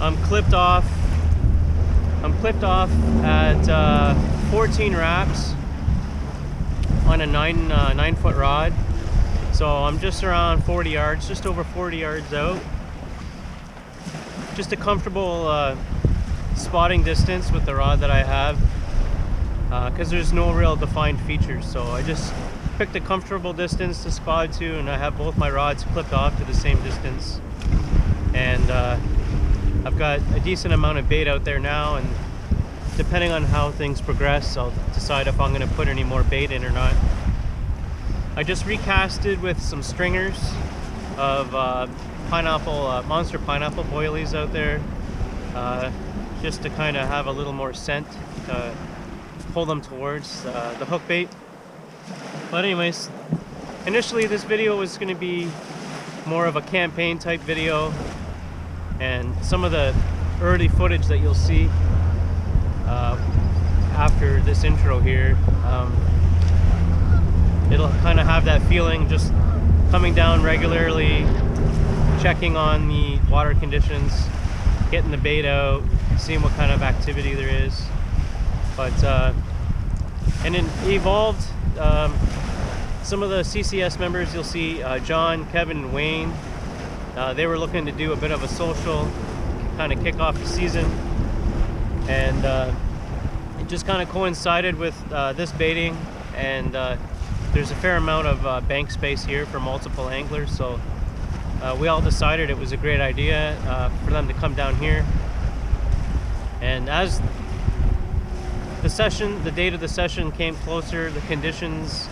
I'm clipped off at 14 wraps on a 9-foot rod. So I'm just around 40 yards, just over 40 yards out. Just a comfortable spotting distance with the rod that I have, because there's no real defined features. So I just picked a comfortable distance to spot to, and I have both my rods clipped off to the same distance. And I've got a decent amount of bait out there now, and depending on how things progress, I'll decide if I'm going to put any more bait in or not. I just recasted with some stringers of monster pineapple boilies out there, just to kind of have a little more scent to pull them towards the hook bait. But anyways, initially this video was going to be more of a campaign type video, and some of the early footage that you'll see after this intro here, it'll kind of have that feeling, just coming down regularly, checking on the water conditions, getting the bait out, seeing what kind of activity there is. But and it evolved. Some of the CCS members you'll see, John, Kevin, and Wayne, they were looking to do a bit of a social kind of kick off the season, and it just kind of coincided with this baiting, and there's a fair amount of bank space here for multiple anglers, so we all decided it was a great idea for them to come down here. And as the date of the session came closer, the conditions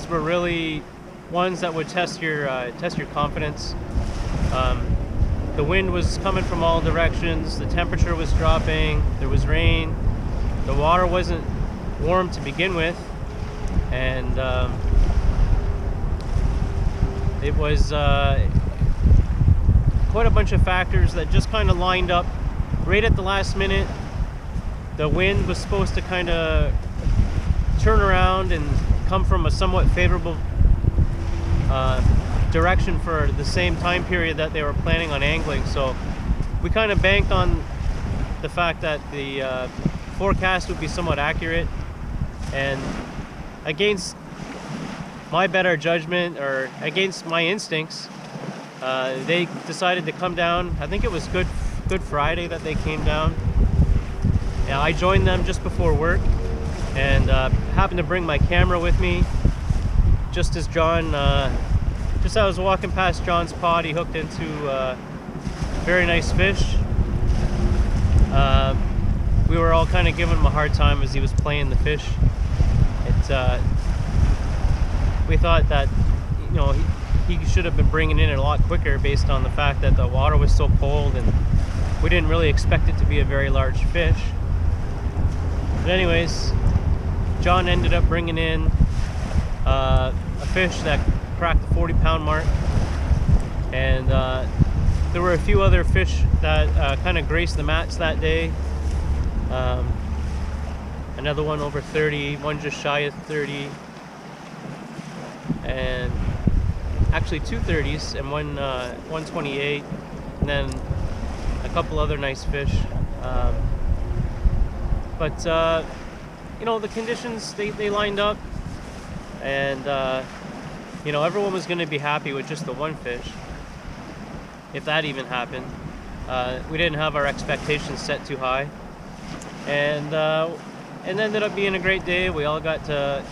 were really ones that would test your confidence. The wind was coming from all directions, the temperature was dropping, there was rain, the water wasn't warm to begin with, and it was quite a bunch of factors that just kind of lined up right at the last minute. The wind was supposed to kind of turn around and come from a somewhat favorable direction for the same time period that they were planning on angling. So we kind of banked on the fact that the forecast would be somewhat accurate, and against my better judgment, or against my instincts, they decided to come down. I think it was Good Friday that they came down. Yeah, I joined them just before work, and happened to bring my camera with me. Just as just as I was walking past John's pod, he hooked into a very nice fish. We were all kind of giving him a hard time as he was playing the fish. We thought that, you know, he should have been bringing in a lot quicker, based on the fact that the water was so cold, and we didn't really expect it to be a very large fish. But anyways, John ended up bringing in a fish that cracked the 40-pound mark, and there were a few other fish that kind of graced the mats that day. Another one over 30, one just shy of 30, and actually 2 30s and one 128, and then a couple other nice fish. But you know, the conditions, they lined up, and you know, everyone was going to be happy with just the one fish, if that even happened. We didn't have our expectations set too high, and it ended up being a great day. We all got to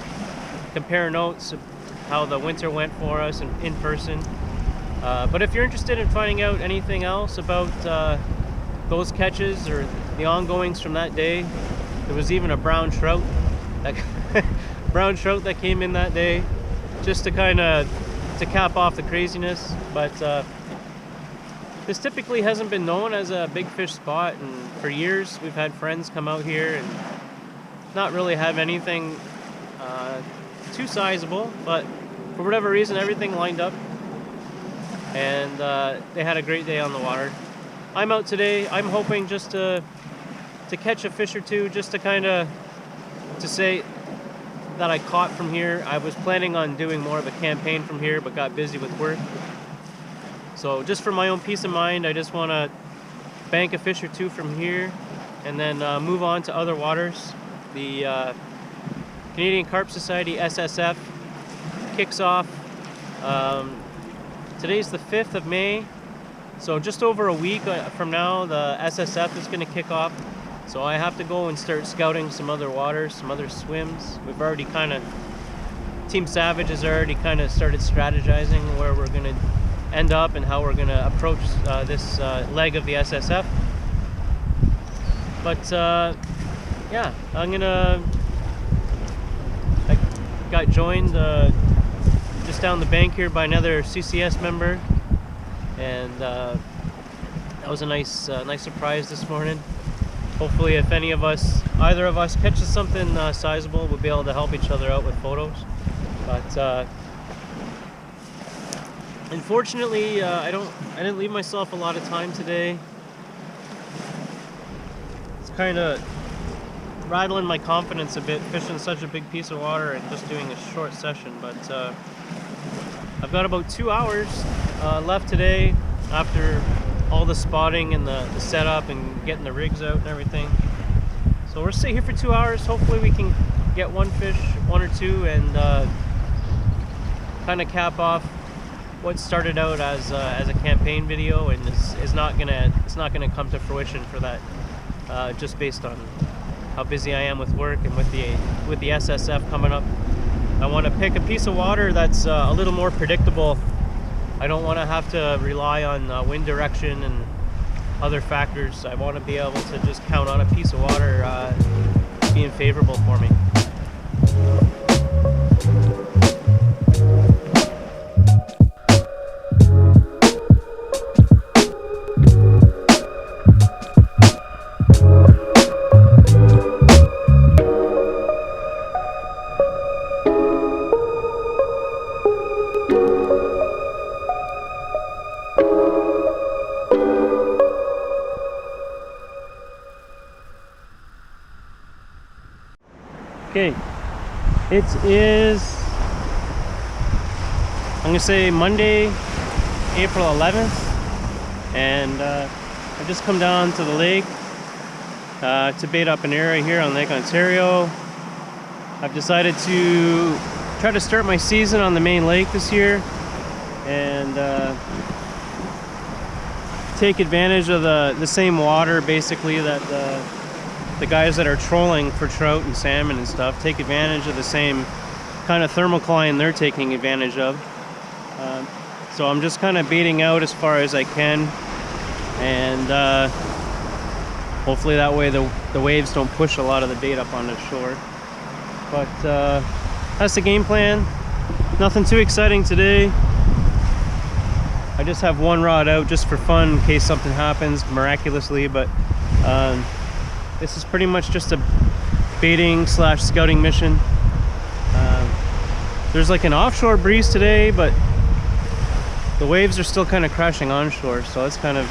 compare notes of how the winter went for us in person. But if you're interested in finding out anything else about those catches or the ongoings from that day, there was even a brown trout that came in that day, just to kind of cap off the craziness. But this typically hasn't been known as a big fish spot, and for years we've had friends come out here and not really have anything too sizable, but for whatever reason everything lined up, and they had a great day on the water. I'm out today. I'm hoping just to catch a fish or two, just to kind of to say that I caught from here. I was planning on doing more of a campaign from here, but got busy with work. So just for my own peace of mind, I just want to bank a fish or two from here, and then move on to other waters. The Canadian Carp Society, SSF, kicks off. Today's the 5th of May, so just over a week from now, the SSF is going to kick off. So I have to go and start scouting some other waters, some other swims. We've already Team Savage has already kind of started strategizing where we're going to end up and how we're going to approach this leg of the SSF. But yeah, I got joined just down the bank here by another CCS member, and that was a nice surprise this morning. Hopefully, if either of us catches something sizable, we'll be able to help each other out with photos. But unfortunately, I didn't leave myself a lot of time today. It's kind of rattling my confidence a bit, fishing such a big piece of water and just doing a short session. But I've got about 2 hours left today after all the spotting and the setup and getting the rigs out and everything. So we're staying here for 2 hours. Hopefully we can get one fish, one or two, and kind of cap off what started out as a campaign video and is not gonna come to fruition for that, just based on how busy I am with work and with the SSF coming up. I want to pick a piece of water that's a little more predictable. I don't want to have to rely on wind direction and other factors. I want to be able to just count on a piece of water being favorable for me. Okay, it is, I'm going to say Monday, April 11th, and I've just come down to the lake to bait up an area here on Lake Ontario. I've decided to try to start my season on the main lake this year and take advantage of the same water basically that the guys that are trolling for trout and salmon and stuff take advantage of the same kind of thermocline they're taking advantage of. So I'm just kind of baiting out as far as I can, and hopefully that way the waves don't push a lot of the bait up on the shore. But that's the game plan. Nothing too exciting today. I just have one rod out just for fun in case something happens miraculously, but this is pretty much just a baiting / scouting mission. There's like an offshore breeze today, but the waves are still kind of crashing onshore, so that's kind of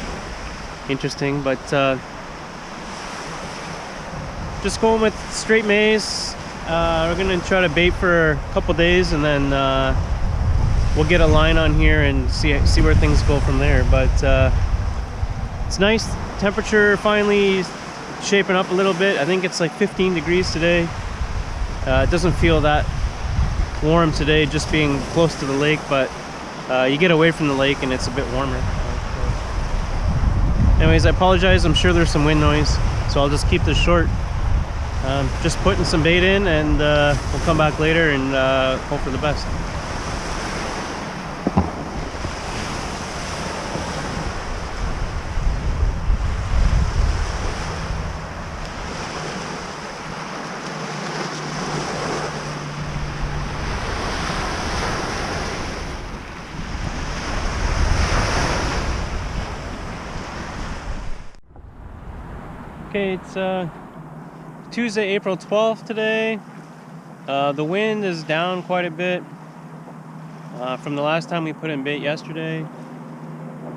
interesting. But just going with straight maize. We're gonna try to bait for a couple days, and then we'll get a line on here and see where things go from there. But it's nice. Temperature finally shaping up a little bit. I think it's like 15 degrees today. It doesn't feel that warm today, just being close to the lake, but you get away from the lake and it's a bit warmer. Anyways, I apologize. I'm sure there's some wind noise, so I'll just keep this short. Just putting some bait in, and we'll come back later and hope for the best. Okay, it's Tuesday, April 12th today. The wind is down quite a bit from the last time we put in bait yesterday.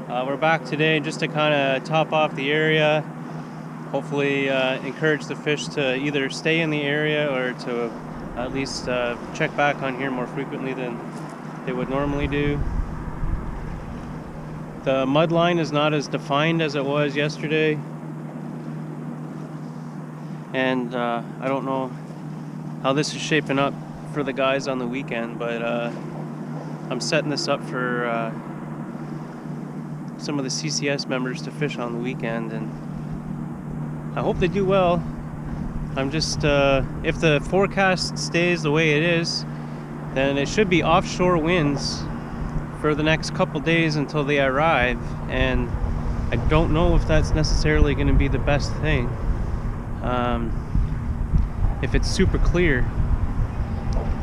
We're back today just to kind of top off the area, hopefully encourage the fish to either stay in the area or to at least check back on here more frequently than they would normally do. The mud line is not as defined as it was yesterday, and I don't know how this is shaping up for the guys on the weekend, but I'm setting this up for some of the CCS members to fish on the weekend, and I hope they do well. I'm just, if the forecast stays the way it is, then it should be offshore winds for the next couple days until they arrive, and I don't know if that's necessarily going to be the best thing. If it's super clear,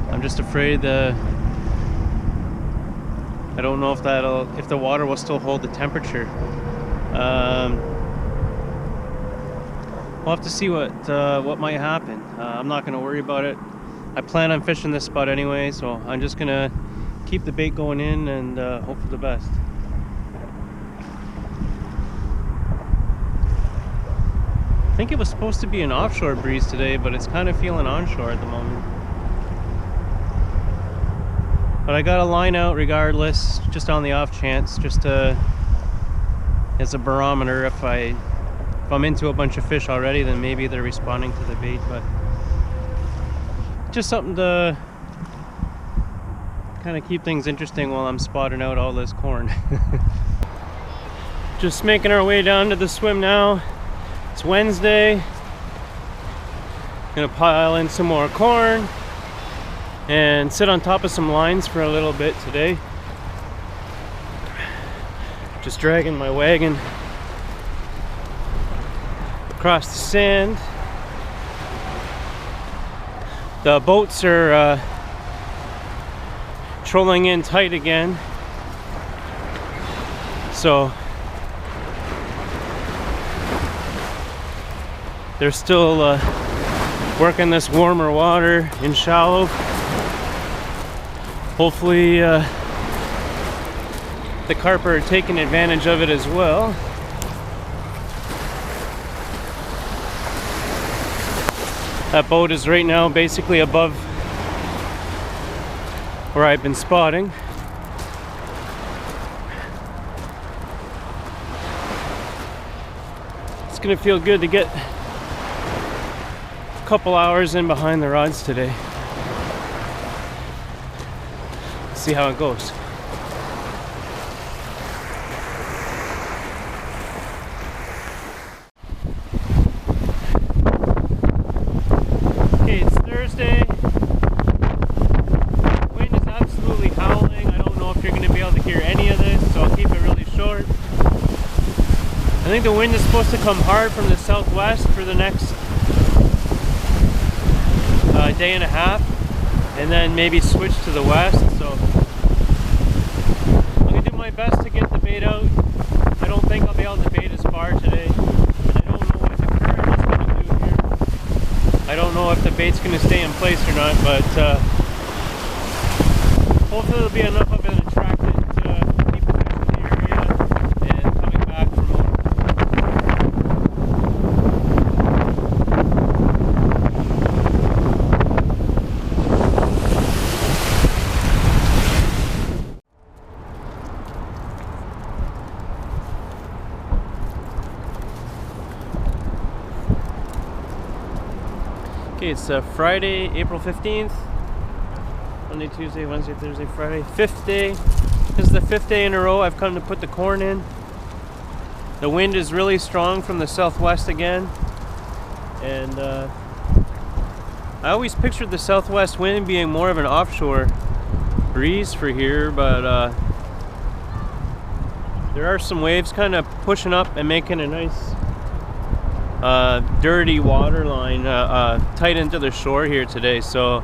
I'm just afraid I don't know if if the water will still hold the temperature. We'll have to see what might happen. I'm not going to worry about it. I plan on fishing this spot anyway, so I'm just going to keep the bait going in and hope for the best. I think it was supposed to be an offshore breeze today, but it's kind of feeling onshore at the moment. But I got a line out regardless, just on the off chance, just as a barometer. If I'm into a bunch of fish already, then maybe they're responding to the bait, but just something to kind of keep things interesting while I'm spotting out all this corn. Just making our way down to the swim now. It's Wednesday. Gonna pile in some more corn and sit on top of some lines for a little bit today. Just dragging my wagon across the sand. The boats are trolling in tight again, so they're still working this warmer water in shallow. Hopefully the carp are taking advantage of it as well. That boat is right now basically above where I've been spotting. It's gonna feel good to get a couple hours in behind the rods today. See how it goes. Okay, it's Thursday. Wind is absolutely howling. I don't know if you're going to be able to hear any of this, so I'll keep it really short. I think the wind is supposed to come hard from the southwest for the next day and a half, and then maybe switch to the west. So I'm going to do my best to get the bait out. I don't think I'll be able to bait as far today. I don't know what the current is going to do here. I don't know if the bait's going to stay in place or not, but hopefully there'll be enough of an attractant to keep the fish in the area and coming back from home. Okay, it's Friday, April 15th. Monday, Tuesday, Wednesday, Thursday, Friday. 5th day. This is the 5th day in a row I've come to put the corn in. The wind is really strong from the southwest again. And I always pictured the southwest wind being more of an offshore breeze for here, but there are some waves kind of pushing up and making a nice dirty water line tight into the shore here today. So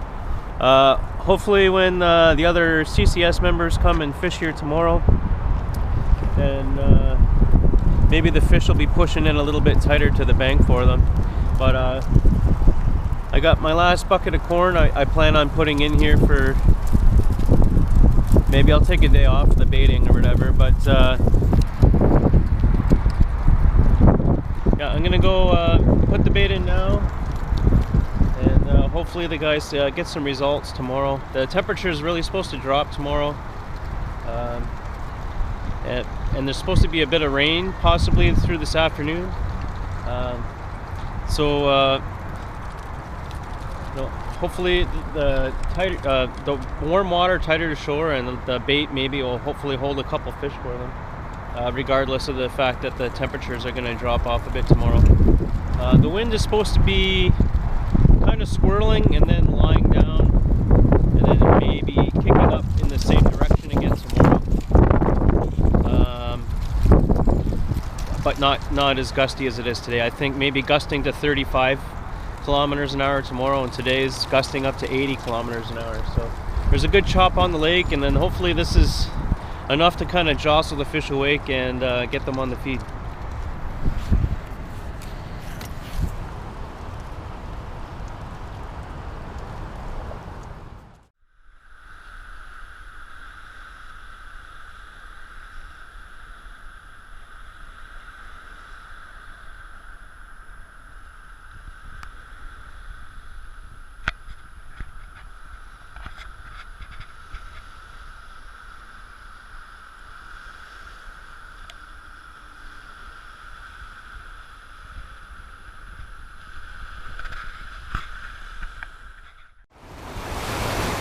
hopefully when the other CCS members come and fish here tomorrow, then maybe the fish will be pushing in a little bit tighter to the bank for them. But I got my last bucket of corn I plan on putting in here for, maybe I'll take a day off the baiting or whatever, but yeah, I'm gonna go put the bait in now, and hopefully the guys get some results tomorrow. The temperature is really supposed to drop tomorrow. and there's supposed to be a bit of rain possibly through this afternoon. So hopefully the warm water tighter to shore, and the bait maybe will hopefully hold a couple fish for them, regardless of the fact that the temperatures are going to drop off a bit tomorrow. The wind is supposed to be kind of swirling and then lying down, and then maybe kicking up in the same direction again tomorrow. But not as gusty as it is today. I think maybe gusting to 35 kilometers an hour tomorrow, and today's gusting up to 80 kilometers an hour. So there's a good chop on the lake, and then hopefully this is enough to kind of jostle the fish awake and get them on the feed.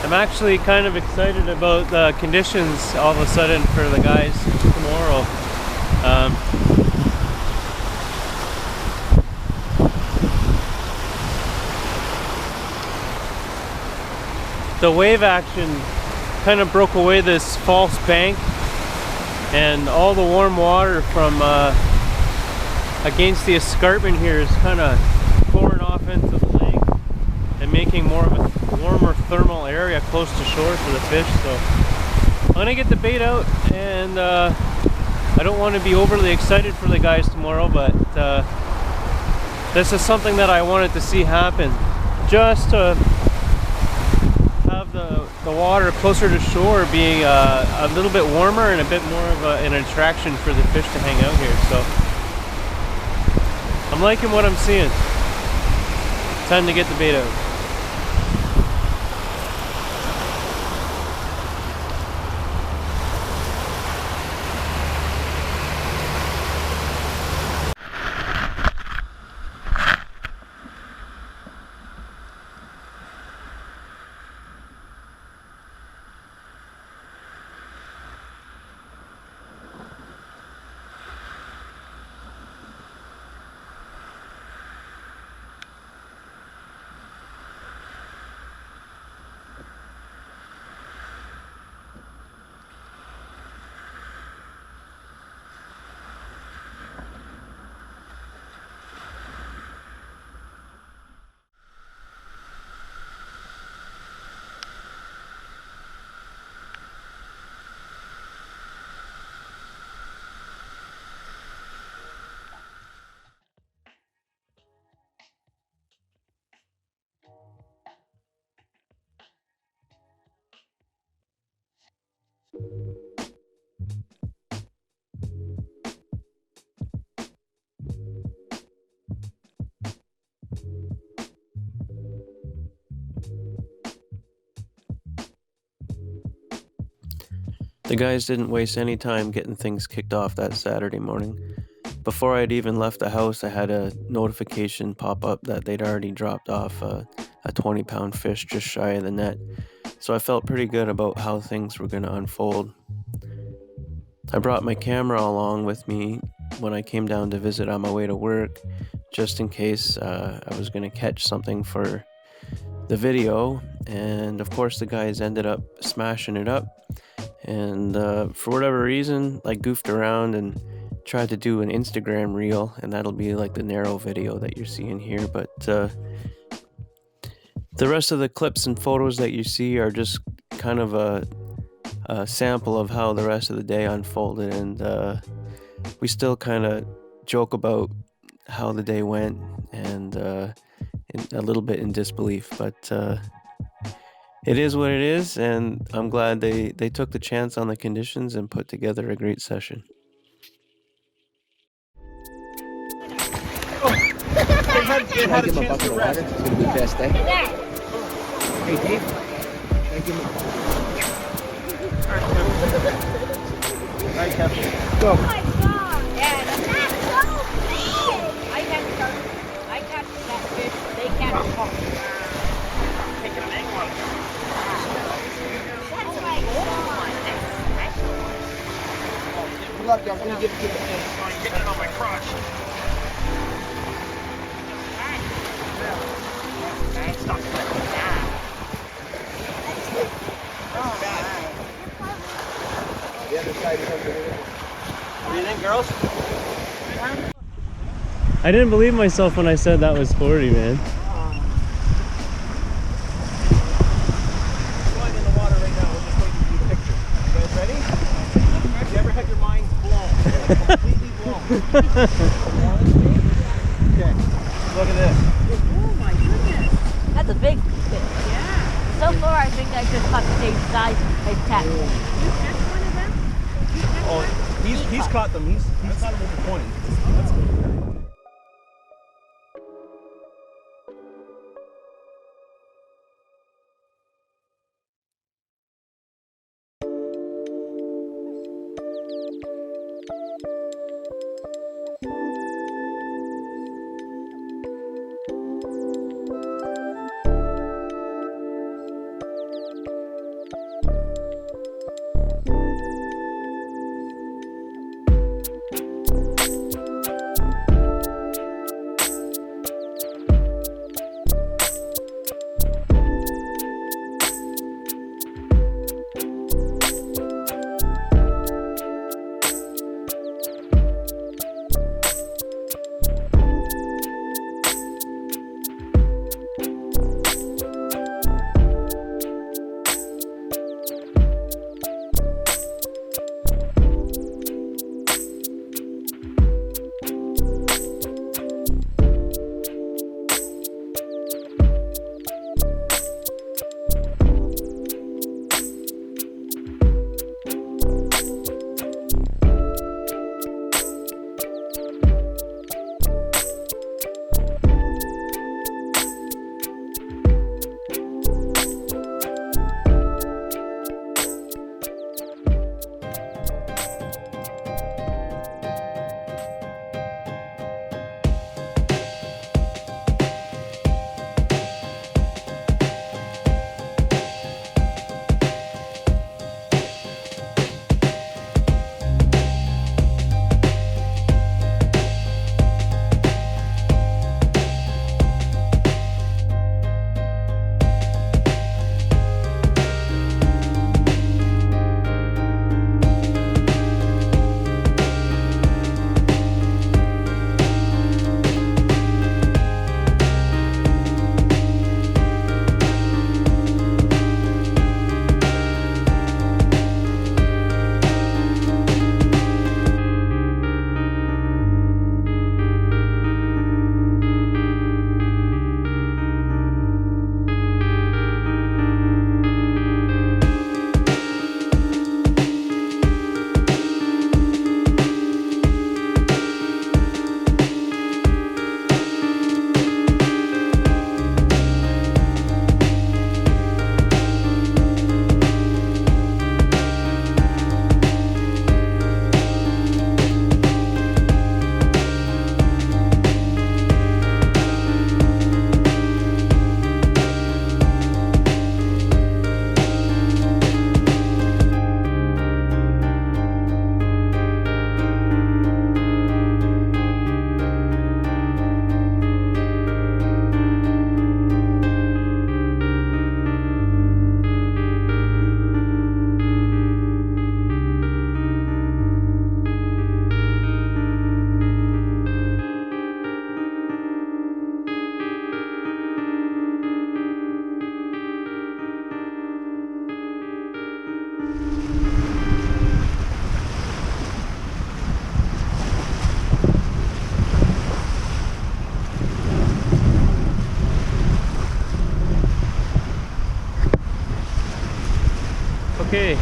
I'm actually kind of excited about the conditions all of a sudden for the guys tomorrow. The wave action kind of broke away this false bank, and all the warm water from against the escarpment here is kind of pouring off into the lake and making more of a warmer thermal area close to shore for the fish. So I'm gonna get the bait out, and I don't want to be overly excited for the guys tomorrow, but this is something that I wanted to see happen, just to have the water closer to shore being a little bit warmer and a bit more of an attraction for the fish to hang out here. So I'm liking what I'm seeing. Time to get the bait out. The guys didn't waste any time getting things kicked off that Saturday morning. Before I'd even left the house, I had a notification pop up that they'd already dropped off a 20-pound fish just shy of the net. So I felt pretty good about how things were going to unfold. I brought my camera along with me when I came down to visit on my way to work, just in case I was going to catch something for the video. And of course the guys ended up smashing it up. And for whatever reason, I goofed around and tried to do an Instagram reel, and that'll be like the narrow video that you're seeing here. But the rest of the clips and photos that you see are just kind of a sample of how the rest of the day unfolded, and we still kind of joke about how the day went, and a little bit in disbelief, but it is what it is, and I'm glad they took the chance on the conditions and put together a great session. They had a chance to rest. It's going to be the best day. Hey, Dave. Can I give him a Alright, Captain. Oh Go. my god! Yeah, that's so big! I catch that fish, they catch carp. Taking an angle on it. That's like, oh my god. Good luck, y'all. I'm gonna give it to you. I'm getting it on my crotch. Stop. The other side is over there. What do you think, girls? I didn't believe myself when I said that was 40, man. Flying in the water right now. We're just waiting to do the picture. You guys ready? You ever had your mind blown? Completely blown. Okay. Look at this. Oh my goodness. That's a big fish. Yeah. So far, I think I just caught the same size as Cat. You catch one of them? Oh, he's caught them. He's caught them over 20. That's good. Okay,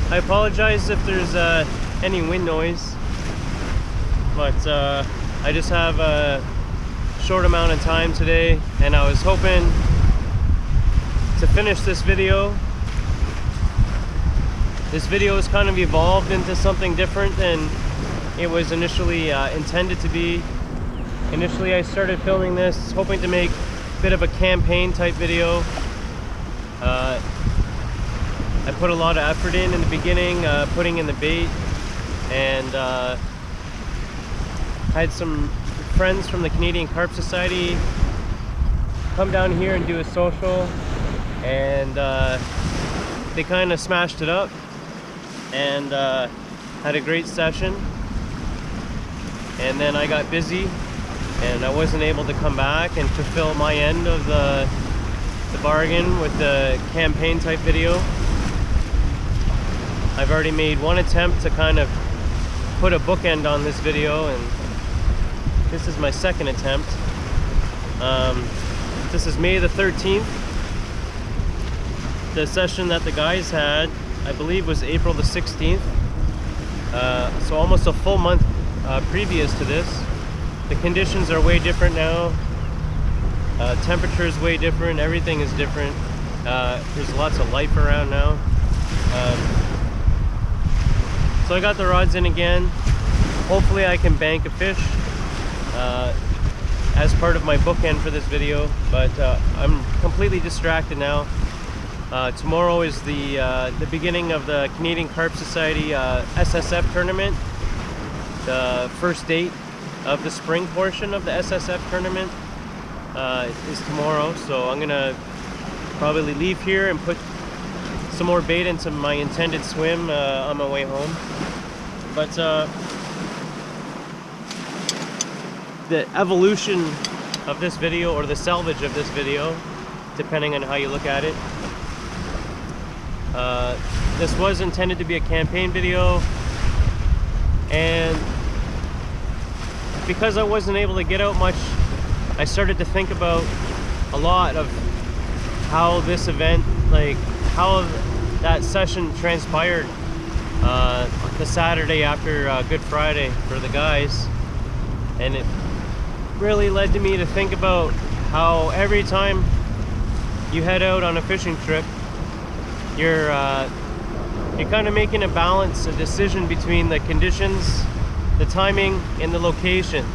I apologize if there's any wind noise, but I just have a short amount of time today, and I was hoping to finish this video this video has kind of evolved into something different than it was initially intended to be. Initially I started filming this hoping to make a bit of a campaign type video. I put a lot of effort in the beginning, putting in the bait, and had some friends from the Canadian Carp Society come down here and do a social, and they kind of smashed it up and had a great session. And then I got busy and I wasn't able to come back and fulfill my end of the bargain with the campaign type video. I've already made one attempt to kind of put a bookend on this video, and this is my second attempt. This is May the 13th. The session that the guys had, I believe, was April the 16th. So almost a full month previous to this. The conditions are way different now. Temperature is way different. Everything is different. There's lots of life around now. So I got the rods in again. Hopefully I can bank a fish as part of my bookend for this video, but I'm completely distracted now. Tomorrow is the beginning of the Canadian Carp Society SSF tournament. The first date of the spring portion of the SSF tournament is tomorrow, so I'm gonna probably leave here and put some more bait into my intended swim on my way home. But the evolution of this video, or the salvage of this video, depending on how you look at it, this was intended to be a campaign video, and because I wasn't able to get out much, I started to think about a lot of how this event, like how that session transpired the Saturday after Good Friday for the guys. And it really led to me to think about how every time you head out on a fishing trip, you're kind of making a balance, a decision between the conditions, the timing, and the location.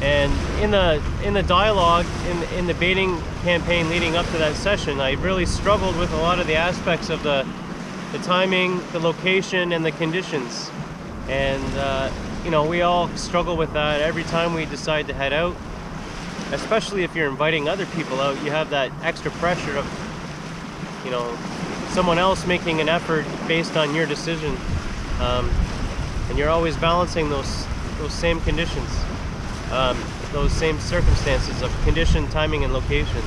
And in the dialogue, in the baiting campaign leading up to that session, I really struggled with a lot of the aspects of the timing, the location, and the conditions. And you know, we all struggle with that every time we decide to head out. Especially if you're inviting other people out, you have that extra pressure of, you know, someone else making an effort based on your decision. And you're always balancing those same conditions. Those same circumstances of condition, timing, and location.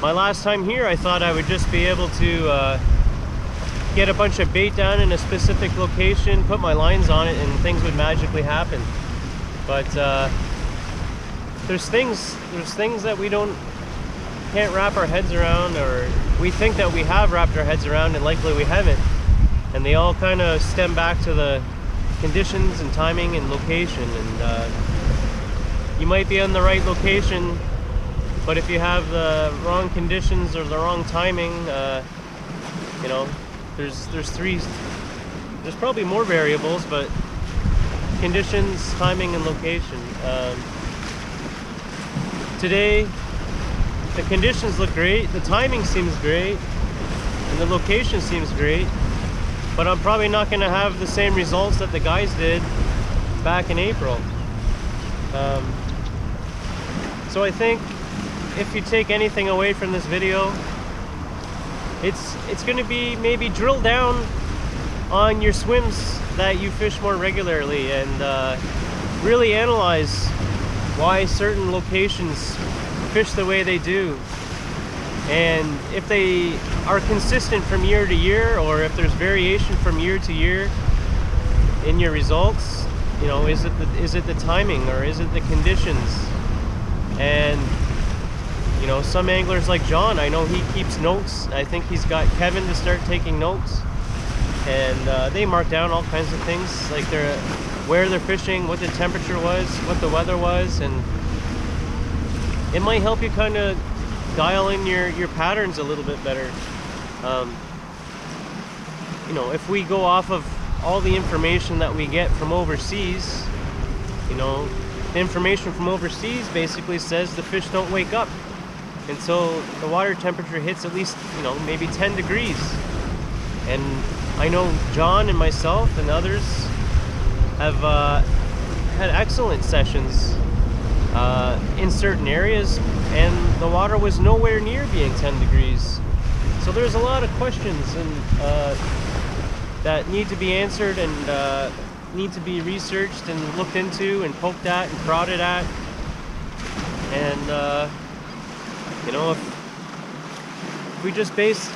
My last time here, I thought I would just be able to get a bunch of bait down in a specific location, put my lines on it, and things would magically happen. But there's things that we can't wrap our heads around, or we think that we have wrapped our heads around, and likely we haven't. And they all kind of stem back to the conditions and timing and location. And you might be on the right location, but if you have the wrong conditions or the wrong timing, you know, there's probably more variables, but conditions, timing, and location. Today the conditions look great, the timing seems great, and the location seems great, but I'm probably not going to have the same results that the guys did back in April. So I think if you take anything away from this video, it's going to be maybe drill down on your swims that you fish more regularly, and really analyze why certain locations fish the way they do, and if they are consistent from year to year, or if there's variation from year to year in your results. You know, is it the timing, or is it the conditions? And you know, some anglers like John, I know he keeps notes. I think he's got Kevin to start taking notes, and they mark down all kinds of things, like where they're fishing, what the temperature was, what the weather was, and it might help you kind of dial in your patterns a little bit better. You know, if we go off of all the information that we get from overseas, you know, the information from overseas basically says the fish don't wake up until the water temperature hits at least, you know, maybe 10 degrees. And I know John and myself and others have had excellent sessions in certain areas, and the water was nowhere near being 10 degrees. So there's a lot of questions and that need to be answered and need to be researched and looked into and poked at and prodded at. And you know, if we just base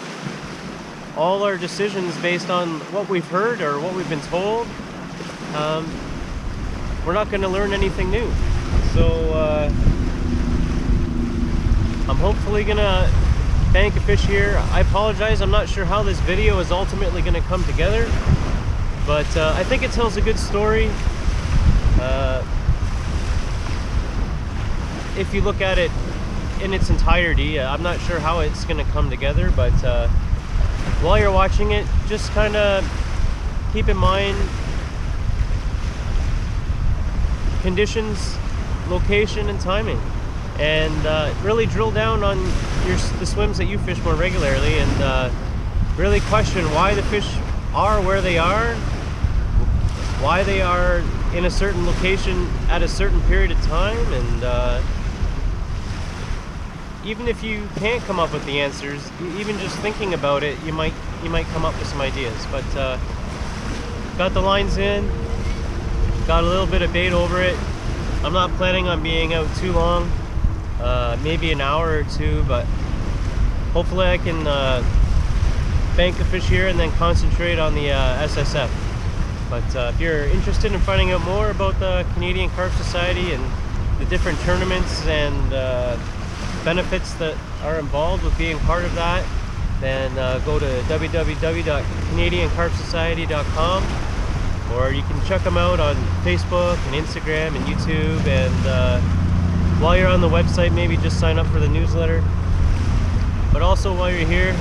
all our decisions based on what we've heard or what we've been told, we're not going to learn anything new. So I'm hopefully going to bank a fish here. I apologize, I'm not sure how this video is ultimately going to come together, but I think it tells a good story. If you look at it in its entirety, I'm not sure how it's going to come together, but while you're watching it, just kind of keep in mind conditions, location, and timing, and really drill down on the swims that you fish more regularly, and really question why the fish are where they are, why they are in a certain location at a certain period of time, and even if you can't come up with the answers, even just thinking about it, you might come up with some ideas. But got the lines in, got a little bit of bait over it. I'm not planning on being out too long, maybe an hour or two, but hopefully I can bank the fish here and then concentrate on the SSF. But if you're interested in finding out more about the Canadian Carp Society and the different tournaments and benefits that are involved with being part of that, then go to www.canadiancarpsociety.com, or you can check them out on Facebook and Instagram and YouTube. And while you're on the website, maybe just sign up for the newsletter. But also while you're here,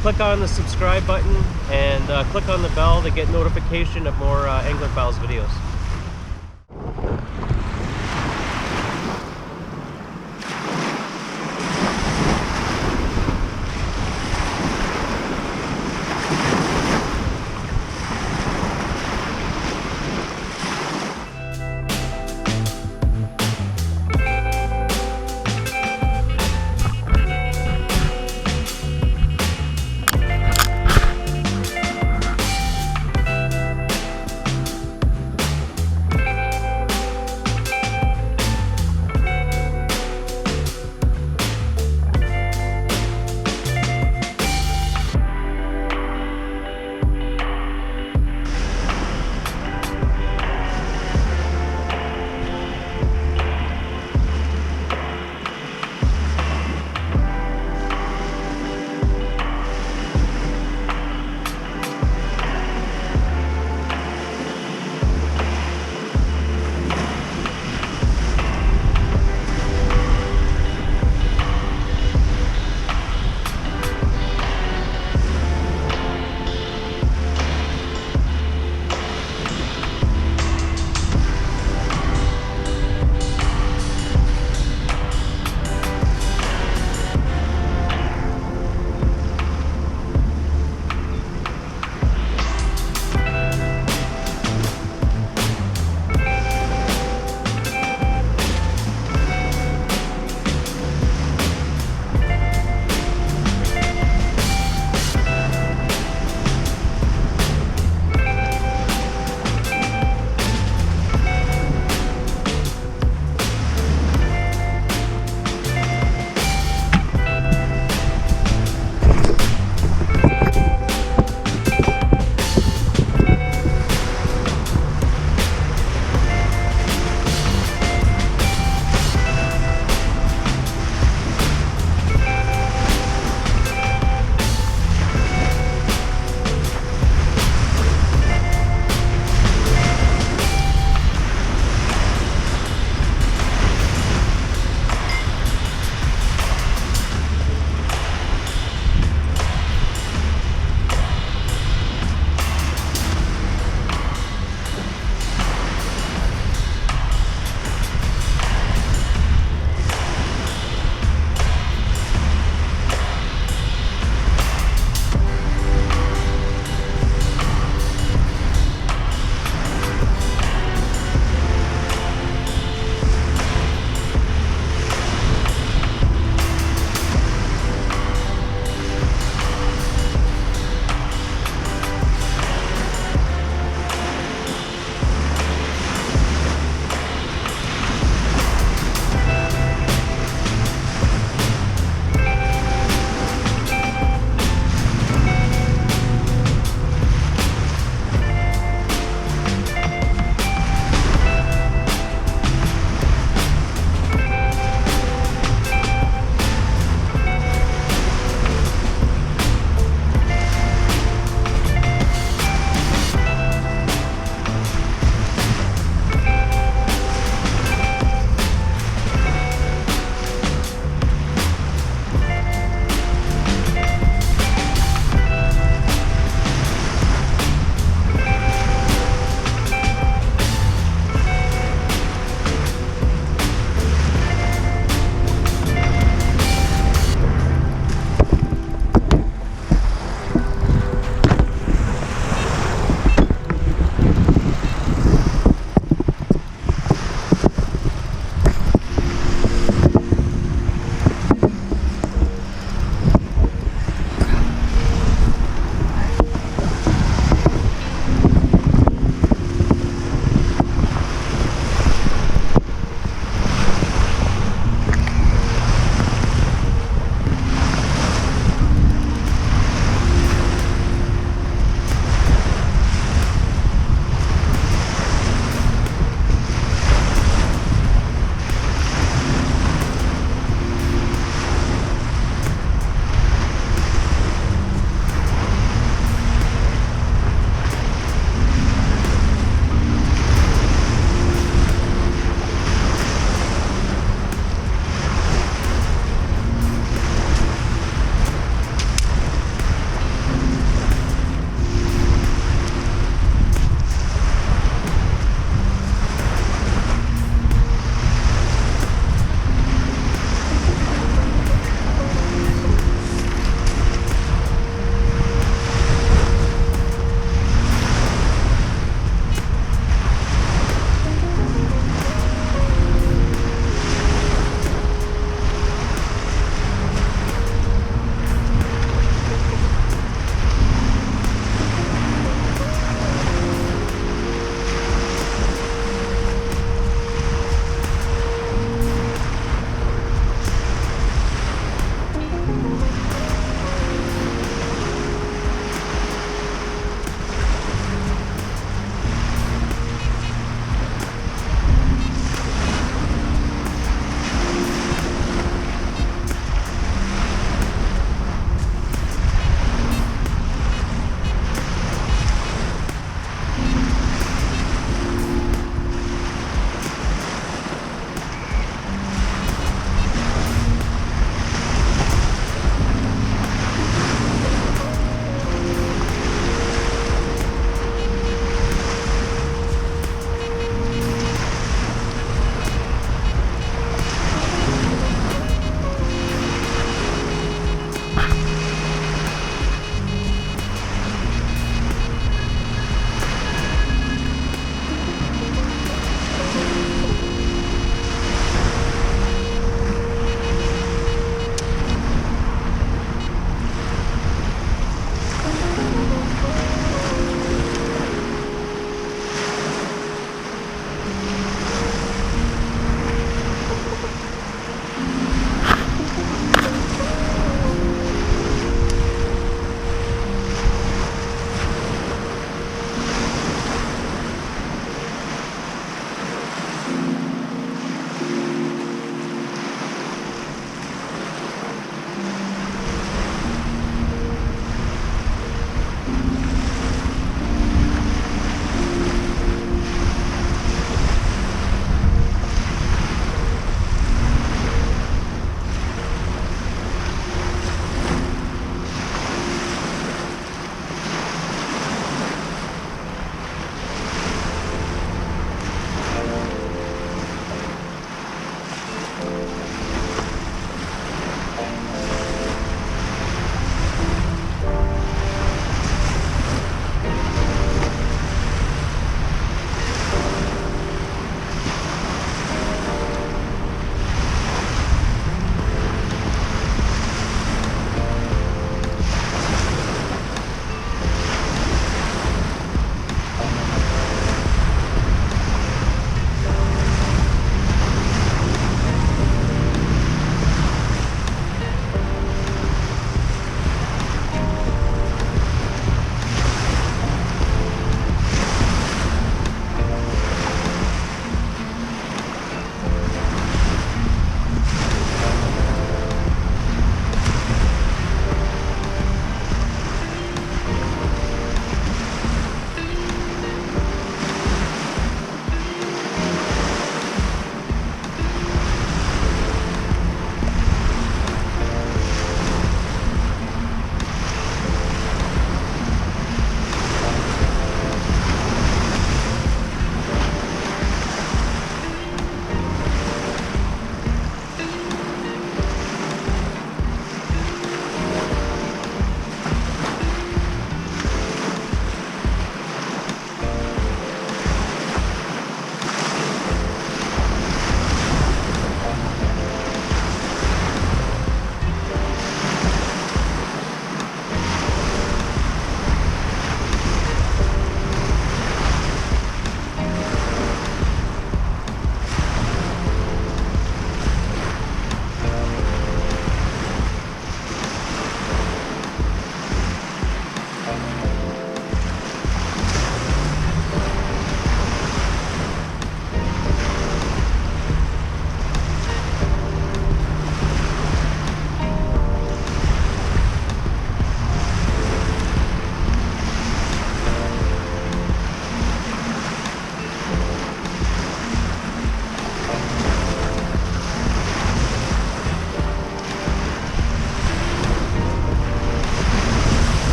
click on the subscribe button and click on the bell to get notification of more Angler Pals videos.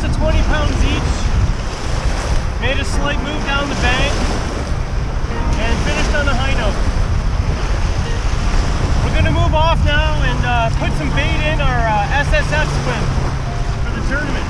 to 20 pounds each. Made a slight move down the bank and finished on a high note. We're gonna move off now and put some bait in our SSF swim for the tournament.